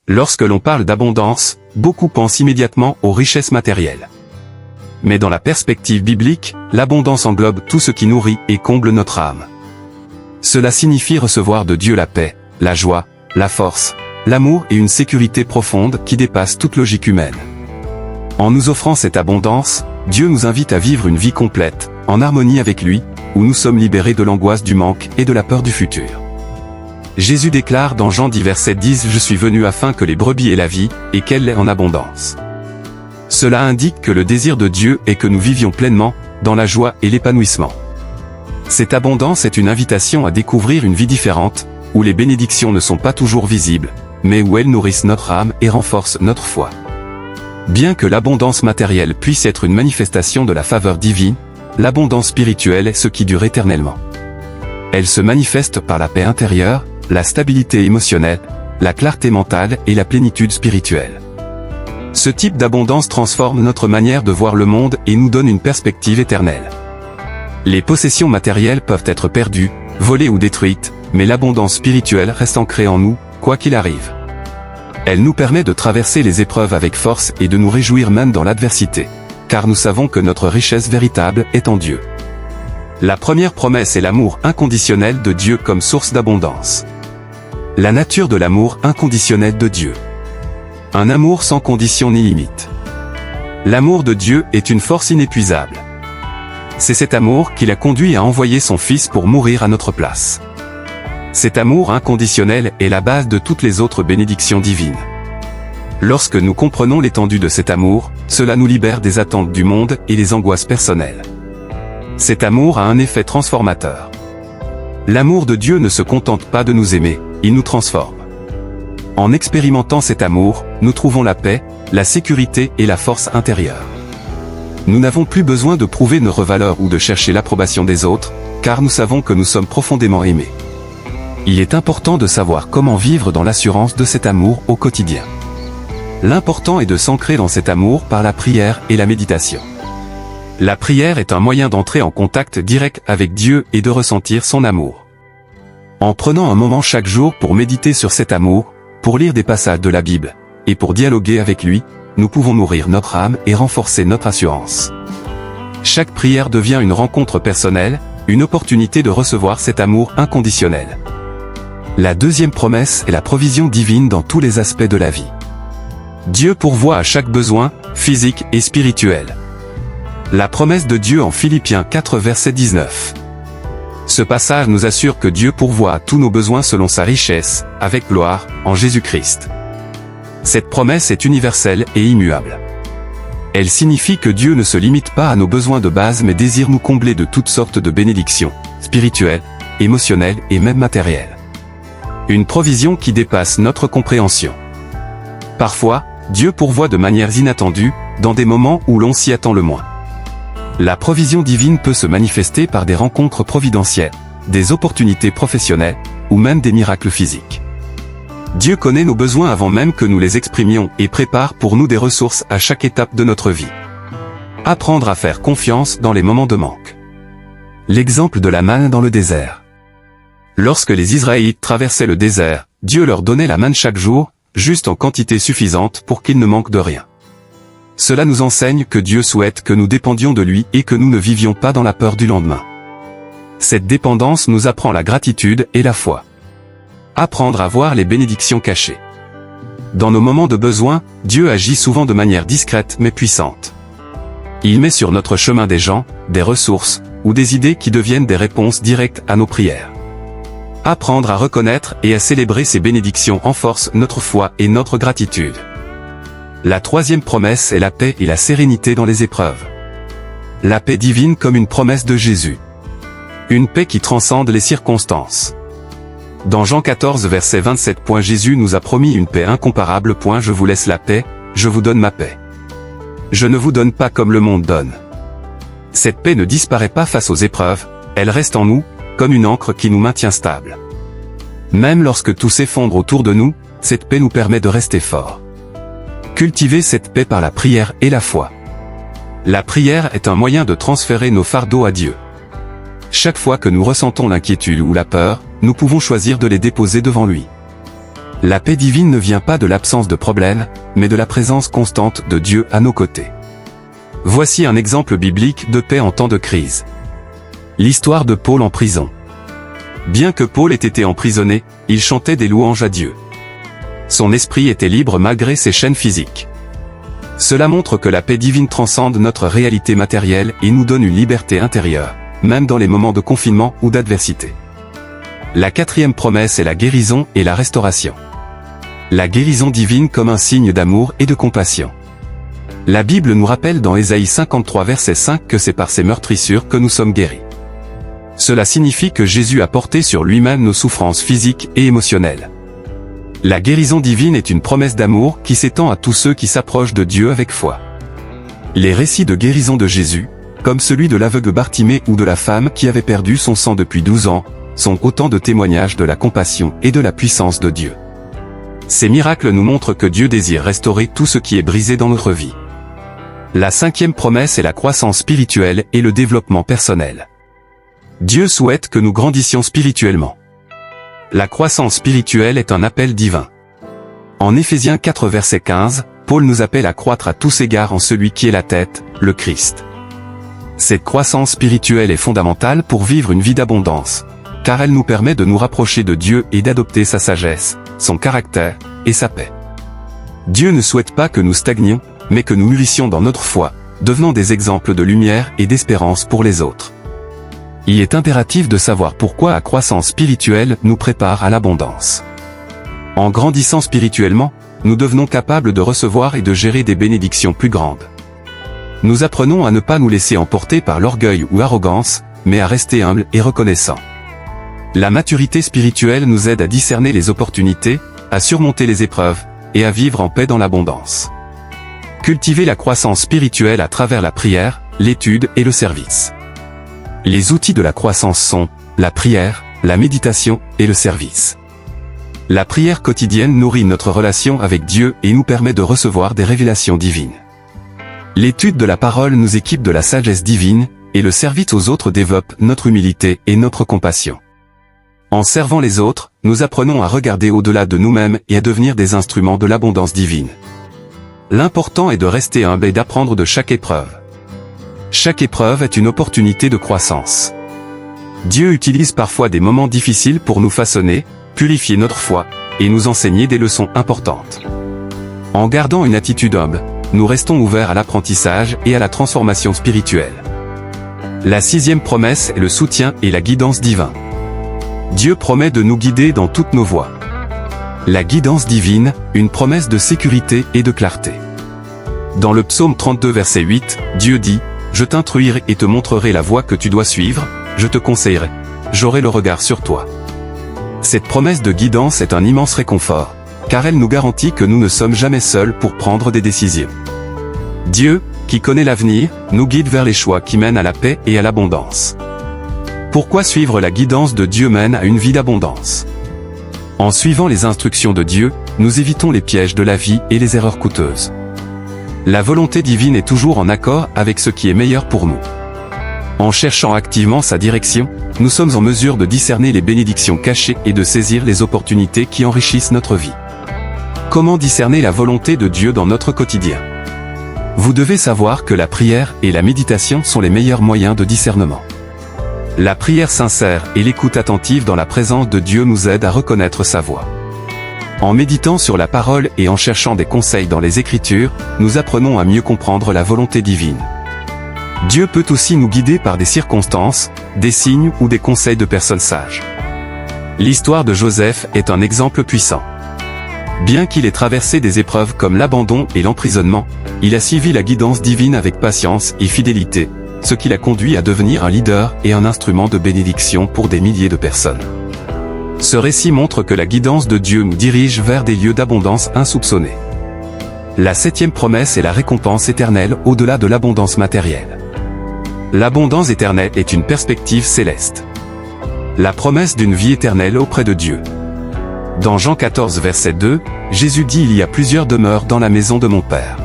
Lorsque l'on parle d'abondance, beaucoup pensent immédiatement aux richesses matérielles. Mais dans la perspective biblique, l'abondance englobe tout ce qui nourrit et comble notre âme. Cela signifie recevoir de Dieu la paix, la joie, la force, l'amour et une sécurité profonde qui dépasse toute logique humaine. En nous offrant cette abondance, Dieu nous invite à vivre une vie complète, en harmonie avec lui, où nous sommes libérés de l'angoisse du manque et de la peur du futur. Jésus déclare dans Jean 10 verset 10 « Je suis venu afin que les brebis aient la vie, et qu'elle l'ait en abondance ». Cela indique que le désir de Dieu est que nous vivions pleinement, dans la joie et l'épanouissement. Cette abondance est une invitation à découvrir une vie différente, où les bénédictions ne sont pas toujours visibles, mais où elles nourrissent notre âme et renforcent notre foi. Bien que l'abondance matérielle puisse être une manifestation de la faveur divine, l'abondance spirituelle est ce qui dure éternellement. Elle se manifeste par la paix intérieure, la stabilité émotionnelle, la clarté mentale et la plénitude spirituelle. Ce type d'abondance transforme notre manière de voir le monde et nous donne une perspective éternelle. Les possessions matérielles peuvent être perdues, volées ou détruites, mais l'abondance spirituelle reste ancrée en nous, quoi qu'il arrive. Elle nous permet de traverser les épreuves avec force et de nous réjouir même dans l'adversité, car nous savons que notre richesse véritable est en Dieu. La première promesse est l'amour inconditionnel de Dieu comme source d'abondance. La nature de l'amour inconditionnel de Dieu. Un amour sans condition ni limite. L'amour de Dieu est une force inépuisable. C'est cet amour qui l'a conduit à envoyer son Fils pour mourir à notre place. Cet amour inconditionnel est la base de toutes les autres bénédictions divines. Lorsque nous comprenons l'étendue de cet amour, cela nous libère des attentes du monde et des angoisses personnelles. Cet amour a un effet transformateur. L'amour de Dieu ne se contente pas de nous aimer, il nous transforme. En expérimentant cet amour, nous trouvons la paix, la sécurité et la force intérieure. Nous n'avons plus besoin de prouver notre valeur ou de chercher l'approbation des autres, car nous savons que nous sommes profondément aimés. Il est important de savoir comment vivre dans l'assurance de cet amour au quotidien. L'important est de s'ancrer dans cet amour par la prière et la méditation. La prière est un moyen d'entrer en contact direct avec Dieu et de ressentir son amour. En prenant un moment chaque jour pour méditer sur cet amour, pour lire des passages de la Bible, et pour dialoguer avec lui, nous pouvons nourrir notre âme et renforcer notre assurance. Chaque prière devient une rencontre personnelle, une opportunité de recevoir cet amour inconditionnel. La deuxième promesse est la provision divine dans tous les aspects de la vie. Dieu pourvoit à chaque besoin, physique et spirituel. La promesse de Dieu en Philippiens 4 verset 19. Ce passage nous assure que Dieu pourvoit à tous nos besoins selon sa richesse, avec gloire, en Jésus-Christ. Cette promesse est universelle et immuable. Elle signifie que Dieu ne se limite pas à nos besoins de base mais désire nous combler de toutes sortes de bénédictions, spirituelles, émotionnelles et même matérielles. Une provision qui dépasse notre compréhension. Parfois, Dieu pourvoit de manière inattendue, dans des moments où l'on s'y attend le moins. La provision divine peut se manifester par des rencontres providentielles, des opportunités professionnelles, ou même des miracles physiques. Dieu connaît nos besoins avant même que nous les exprimions et prépare pour nous des ressources à chaque étape de notre vie. Apprendre à faire confiance dans les moments de manque. L'exemple de la manne dans le désert. Lorsque les Israélites traversaient le désert, Dieu leur donnait la manne chaque jour, juste en quantité suffisante pour qu'ils ne manquent de rien. Cela nous enseigne que Dieu souhaite que nous dépendions de lui et que nous ne vivions pas dans la peur du lendemain. Cette dépendance nous apprend la gratitude et la foi. Apprendre à voir les bénédictions cachées. Dans nos moments de besoin, Dieu agit souvent de manière discrète mais puissante. Il met sur notre chemin des gens, des ressources, ou des idées qui deviennent des réponses directes à nos prières. Apprendre à reconnaître et à célébrer ces bénédictions renforce notre foi et notre gratitude. La troisième promesse est la paix et la sérénité dans les épreuves. La paix divine comme une promesse de Jésus. Une paix qui transcende les circonstances. Dans Jean 14 verset 27. Jésus nous a promis une paix incomparable. Je vous laisse la paix, je vous donne ma paix. Je ne vous donne pas comme le monde donne. Cette paix ne disparaît pas face aux épreuves, elle reste en nous, comme une ancre qui nous maintient stables. Même lorsque tout s'effondre autour de nous, cette paix nous permet de rester forts. Cultiver cette paix par la prière et la foi. La prière est un moyen de transférer nos fardeaux à Dieu. Chaque fois que nous ressentons l'inquiétude ou la peur, nous pouvons choisir de les déposer devant lui. La paix divine ne vient pas de l'absence de problèmes, mais de la présence constante de Dieu à nos côtés. Voici un exemple biblique de paix en temps de crise. L'histoire de Paul en prison. Bien que Paul ait été emprisonné, il chantait des louanges à Dieu. Son esprit était libre malgré ses chaînes physiques. Cela montre que la paix divine transcende notre réalité matérielle et nous donne une liberté intérieure, même dans les moments de confinement ou d'adversité. La quatrième promesse est la guérison et la restauration. La guérison divine comme un signe d'amour et de compassion. La Bible nous rappelle dans Ésaïe 53 verset 5 que c'est par ses meurtrissures que nous sommes guéris. Cela signifie que Jésus a porté sur lui-même nos souffrances physiques et émotionnelles. La guérison divine est une promesse d'amour qui s'étend à tous ceux qui s'approchent de Dieu avec foi. Les récits de guérison de Jésus, comme celui de l'aveugle Bartimée ou de la femme qui avait perdu son sang depuis 12 ans, sont autant de témoignages de la compassion et de la puissance de Dieu. Ces miracles nous montrent que Dieu désire restaurer tout ce qui est brisé dans notre vie. La cinquième promesse est la croissance spirituelle et le développement personnel. Dieu souhaite que nous grandissions spirituellement. La croissance spirituelle est un appel divin. En Éphésiens 4 verset 15, Paul nous appelle à croître à tous égards en celui qui est la tête, le Christ. Cette croissance spirituelle est fondamentale pour vivre une vie d'abondance, car elle nous permet de nous rapprocher de Dieu et d'adopter sa sagesse, son caractère, et sa paix. Dieu ne souhaite pas que nous stagnions, mais que nous mûrissions dans notre foi, devenant des exemples de lumière et d'espérance pour les autres. Il est impératif de savoir pourquoi la croissance spirituelle nous prépare à l'abondance. En grandissant spirituellement, nous devenons capables de recevoir et de gérer des bénédictions plus grandes. Nous apprenons à ne pas nous laisser emporter par l'orgueil ou l'arrogance, mais à rester humbles et reconnaissants. La maturité spirituelle nous aide à discerner les opportunités, à surmonter les épreuves, et à vivre en paix dans l'abondance. Cultiver la croissance spirituelle à travers la prière, l'étude et le service. Les outils de la croissance sont la prière, la méditation et le service. La prière quotidienne nourrit notre relation avec Dieu et nous permet de recevoir des révélations divines. L'étude de la parole nous équipe de la sagesse divine, et le service aux autres développe notre humilité et notre compassion. En servant les autres, nous apprenons à regarder au-delà de nous-mêmes et à devenir des instruments de l'abondance divine. L'important est de rester humble et d'apprendre de chaque épreuve. Chaque épreuve est une opportunité de croissance. Dieu utilise parfois des moments difficiles pour nous façonner, purifier notre foi, et nous enseigner des leçons importantes. En gardant une attitude humble, nous restons ouverts à l'apprentissage et à la transformation spirituelle. La sixième promesse est le soutien et la guidance divine. Dieu promet de nous guider dans toutes nos voies. La guidance divine, une promesse de sécurité et de clarté. Dans le psaume 32 verset 8, Dieu dit « Je t'instruirai et te montrerai la voie que tu dois suivre, je te conseillerai, j'aurai le regard sur toi. » Cette promesse de guidance est un immense réconfort, car elle nous garantit que nous ne sommes jamais seuls pour prendre des décisions. Dieu, qui connaît l'avenir, nous guide vers les choix qui mènent à la paix et à l'abondance. Pourquoi suivre la guidance de Dieu mène à une vie d'abondance? En suivant les instructions de Dieu, nous évitons les pièges de la vie et les erreurs coûteuses. La volonté divine est toujours en accord avec ce qui est meilleur pour nous. En cherchant activement sa direction, nous sommes en mesure de discerner les bénédictions cachées et de saisir les opportunités qui enrichissent notre vie. Comment discerner la volonté de Dieu dans notre quotidien? Vous devez savoir que la prière et la méditation sont les meilleurs moyens de discernement. La prière sincère et l'écoute attentive dans la présence de Dieu nous aident à reconnaître sa voix. En méditant sur la parole et en cherchant des conseils dans les Écritures, nous apprenons à mieux comprendre la volonté divine. Dieu peut aussi nous guider par des circonstances, des signes ou des conseils de personnes sages. L'histoire de Joseph est un exemple puissant. Bien qu'il ait traversé des épreuves comme l'abandon et l'emprisonnement, il a suivi la guidance divine avec patience et fidélité, ce qui l'a conduit à devenir un leader et un instrument de bénédiction pour des milliers de personnes. Ce récit montre que la guidance de Dieu nous dirige vers des lieux d'abondance insoupçonnés. La septième promesse est la récompense éternelle au-delà de l'abondance matérielle. L'abondance éternelle est une perspective céleste. La promesse d'une vie éternelle auprès de Dieu. Dans Jean 14 verset 2, Jésus dit « Il y a plusieurs demeures dans la maison de mon Père ».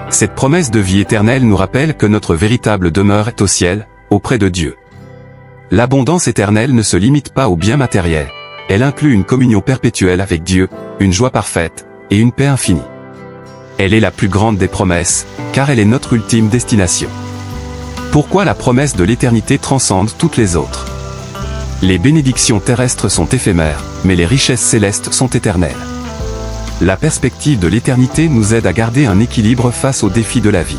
Cette promesse de vie éternelle nous rappelle que notre véritable demeure est au ciel, auprès de Dieu. L'abondance éternelle ne se limite pas aux biens matériels, elle inclut une communion perpétuelle avec Dieu, une joie parfaite, et une paix infinie. Elle est la plus grande des promesses, car elle est notre ultime destination. Pourquoi la promesse de l'éternité transcende toutes les autres? Les bénédictions terrestres sont éphémères, mais les richesses célestes sont éternelles. La perspective de l'éternité nous aide à garder un équilibre face aux défis de la vie.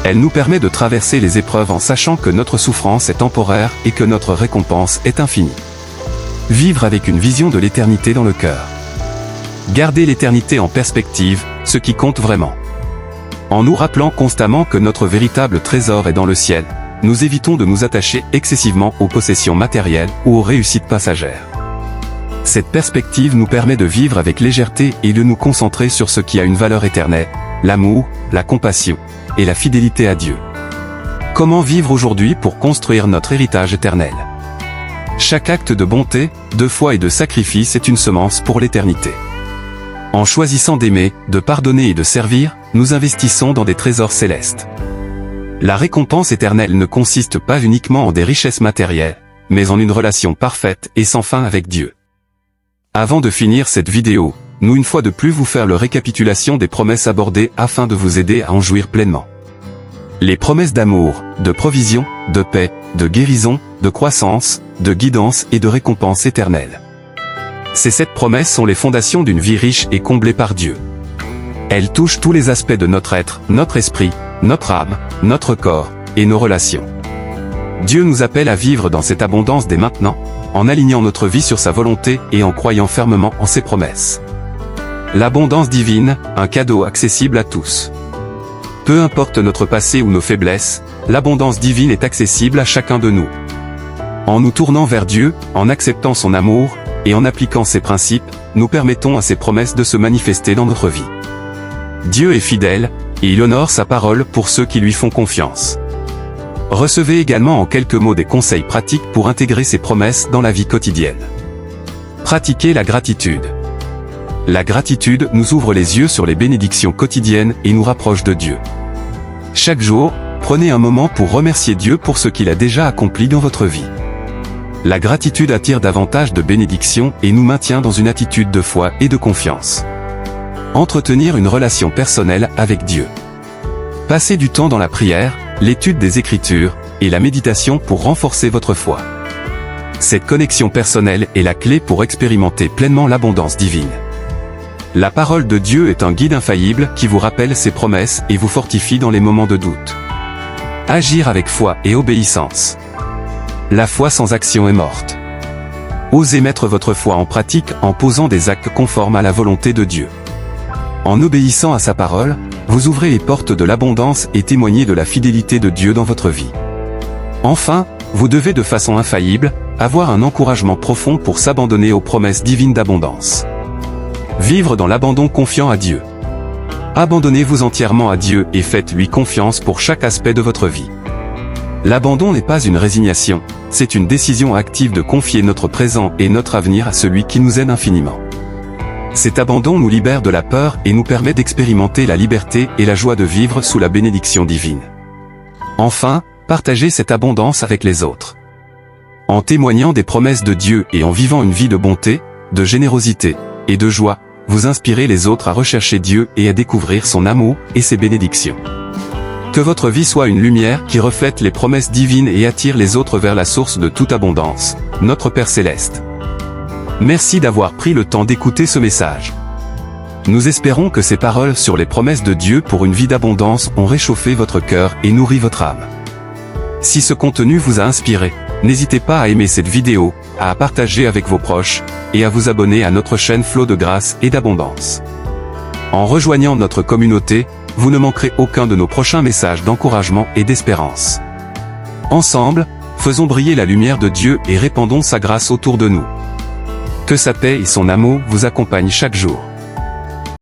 Elle nous permet de traverser les épreuves en sachant que notre souffrance est temporaire et que notre récompense est infinie. Vivre avec une vision de l'éternité dans le cœur. Garder l'éternité en perspective, ce qui compte vraiment. En nous rappelant constamment que notre véritable trésor est dans le ciel, nous évitons de nous attacher excessivement aux possessions matérielles ou aux réussites passagères. Cette perspective nous permet de vivre avec légèreté et de nous concentrer sur ce qui a une valeur éternelle, l'amour, la compassion et la fidélité à Dieu. Comment vivre aujourd'hui pour construire notre héritage éternel? Chaque acte de bonté, de foi et de sacrifice est une semence pour l'éternité. En choisissant d'aimer, de pardonner et de servir, nous investissons dans des trésors célestes. La récompense éternelle ne consiste pas uniquement en des richesses matérielles, mais en une relation parfaite et sans fin avec Dieu. Avant de finir cette vidéo, nous une fois de plus vous faire le récapitulation des promesses abordées afin de vous aider à en jouir pleinement. Les promesses d'amour, de provision, de paix, de guérison, de croissance, de guidance et de récompense éternelle. Ces 7 promesses sont les fondations d'une vie riche et comblée par Dieu. Elles touchent tous les aspects de notre être, notre esprit, notre âme, notre corps, et nos relations. Dieu nous appelle à vivre dans cette abondance dès maintenant, en alignant notre vie sur sa volonté et en croyant fermement en ses promesses. L'abondance divine, un cadeau accessible à tous. Peu importe notre passé ou nos faiblesses, l'abondance divine est accessible à chacun de nous. En nous tournant vers Dieu, en acceptant son amour, et en appliquant ses principes, nous permettons à ses promesses de se manifester dans notre vie. Dieu est fidèle, et il honore sa parole pour ceux qui lui font confiance. Recevez également en quelques mots des conseils pratiques pour intégrer ces promesses dans la vie quotidienne. Pratiquez la gratitude. La gratitude nous ouvre les yeux sur les bénédictions quotidiennes et nous rapproche de Dieu. Chaque jour, prenez un moment pour remercier Dieu pour ce qu'il a déjà accompli dans votre vie. La gratitude attire davantage de bénédictions et nous maintient dans une attitude de foi et de confiance. Entretenir une relation personnelle avec Dieu. Passez du temps dans la prière, l'étude des Écritures, et la méditation pour renforcer votre foi. Cette connexion personnelle est la clé pour expérimenter pleinement l'abondance divine. La parole de Dieu est un guide infaillible qui vous rappelle ses promesses et vous fortifie dans les moments de doute. Agir avec foi et obéissance. La foi sans action est morte. Osez mettre votre foi en pratique en posant des actes conformes à la volonté de Dieu. En obéissant à sa parole, vous ouvrez les portes de l'abondance et témoignez de la fidélité de Dieu dans votre vie. Enfin, vous devez de façon infaillible, avoir un encouragement profond pour s'abandonner aux promesses divines d'abondance. Vivre dans l'abandon confiant à Dieu. Abandonnez-vous entièrement à Dieu et faites-lui confiance pour chaque aspect de votre vie. L'abandon n'est pas une résignation, c'est une décision active de confier notre présent et notre avenir à celui qui nous aime infiniment. Cet abandon nous libère de la peur et nous permet d'expérimenter la liberté et la joie de vivre sous la bénédiction divine. Enfin, partagez cette abondance avec les autres. En témoignant des promesses de Dieu et en vivant une vie de bonté, de générosité et de joie, vous inspirez les autres à rechercher Dieu et à découvrir son amour et ses bénédictions. Que votre vie soit une lumière qui reflète les promesses divines et attire les autres vers la source de toute abondance, notre Père Céleste. Merci d'avoir pris le temps d'écouter ce message. Nous espérons que ces paroles sur les promesses de Dieu pour une vie d'abondance ont réchauffé votre cœur et nourri votre âme. Si ce contenu vous a inspiré, n'hésitez pas à aimer cette vidéo, à partager avec vos proches, et à vous abonner à notre chaîne Flot de Grâce et d'Abondance. En rejoignant notre communauté, vous ne manquerez aucun de nos prochains messages d'encouragement et d'espérance. Ensemble, faisons briller la lumière de Dieu et répandons sa grâce autour de nous. Que sa paix et son amour vous accompagnent chaque jour.